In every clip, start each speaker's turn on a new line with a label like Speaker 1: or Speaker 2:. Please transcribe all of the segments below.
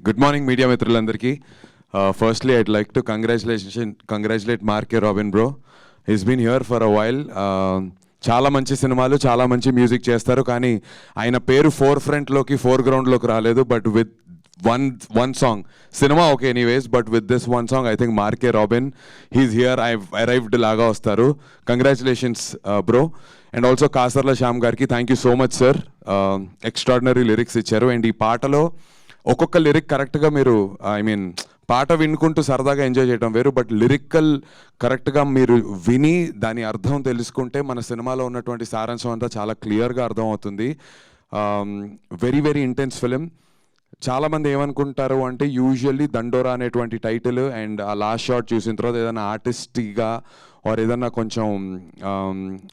Speaker 1: Good morning, media mitralandarki. Firstly, I'd like to congratulate Mark Robin bro. He's been here for a while. చాలా మంచి సినిమాలు చాలా మంచి music చేస్తారు, కానీ ఆయన పేరు ఫోర్ గ్రౌండ్లోకి రాలేదు. But with one song, cinema okay anyways, but with this one song I think Mark Robin, he's here, I've arrived laga vastaru. Congratulations bro. And also Kasarla Shyam garki, thank you so much sir. Extraordinary lyrics icharu, and ee paatalo ఒక్కొక్క lyric కరెక్ట్గా మీరు పాట వినుకుంటూ సరదాగా enjoy చేయడం వేరు, but lyrical కరెక్ట్గా మీరు విని దాని అర్థం తెలుసుకుంటే మన సినిమాలో ఉన్నటువంటి సారాంశం అంతా చాలా క్లియర్గా అర్థం అవుతుంది. Very very intense film. చాలామంది ఏమనుకుంటారు అంటే యూజువల్లీ దండోరా అనేటువంటి టైటిల్ అండ్ ఆ లాస్ట్ షాట్ చూసిన తర్వాత ఏదైనా ఆర్టిస్టీగా ఆర్ ఏదన్నా కొంచెం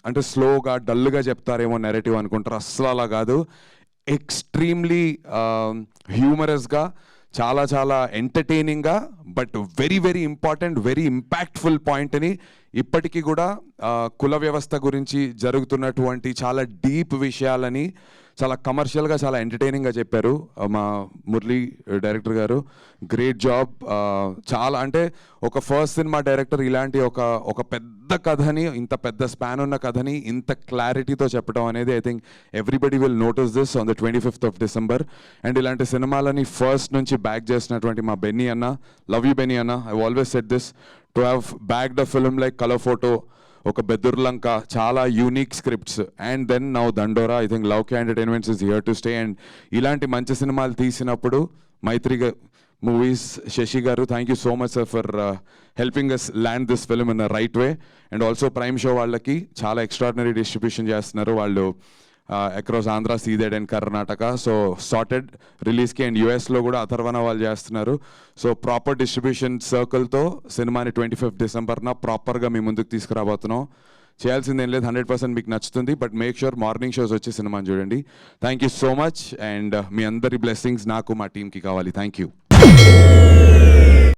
Speaker 1: అంటే స్లోగా డల్గా చెప్తారేమో నెరేటివ్ అనుకుంటారు. అస్సలు అలా కాదు. ఎక్స్ట్రీమ్లీ హ్యూమరస్గా, చాలా చాలా ఎంటర్టైనింగ్గా, but very very important, very impactful పాయింట్ని ఇప్పటికీ కూడా కుల వ్యవస్థ గురించి జరుగుతున్నటువంటి చాలా డీప్ విషయాలని చాలా కమర్షియల్గా చాలా ఎంటర్టైనింగ్గా చెప్పారు మా మురళీ డైరెక్టర్ గారు. Great job. చాలా అంటే ఒక ఫస్ట్ సినిమా డైరెక్టర్ ఇలాంటి ఒక పెద్ద కథని, ఇంత పెద్ద స్పాన్ ఉన్న కథని ఇంత క్లారిటీతో చెప్పడం అనేది I think everybody will notice this on the 25th of December. And ఇలాంటి సినిమాలని ఫస్ట్ నుంచి బ్యాక్ చేసినటువంటి మా బెన్నీ అన్న, లవ్ యూ బెన్నీ అన్న. I always said this, to have backed a film like Colour Photo, ఒక బెదుర్లంక, చాలా unique scripts, and then now Dandora. I think Loukya Entertainments is here to stay. And ఇలాంటి మంచి సినిమాలు తీసినప్పుడు మైత్రి మూవీస్, శశి గారు, thank you so much sir for helping us land this film in the right way. And also Prime show వాళ్ళకి చాలా extraordinary distribution చేస్తున్నారు వాళ్ళు across Andhra, Ceded and Karnataka. So started రిలీజ్కి. అండ్ యూఎస్లో కూడా అథర్వణ వాళ్ళు చేస్తున్నారు. సో ప్రాపర్ డిస్ట్రిబ్యూషన్ సర్కిల్తో సినిమాని 25th December ప్రాపర్గా మీ ముందుకు తీసుకురాబోతున్నాం. చేయాల్సింది ఏం లేదు, 100% మీకు నచ్చుతుంది. But make sure morning shows వచ్చి సినిమాని చూడండి. Thank you so much. And మీ అందరి బ్లెస్సింగ్స్ నాకు, మా టీంకి కావాలి. Thank you.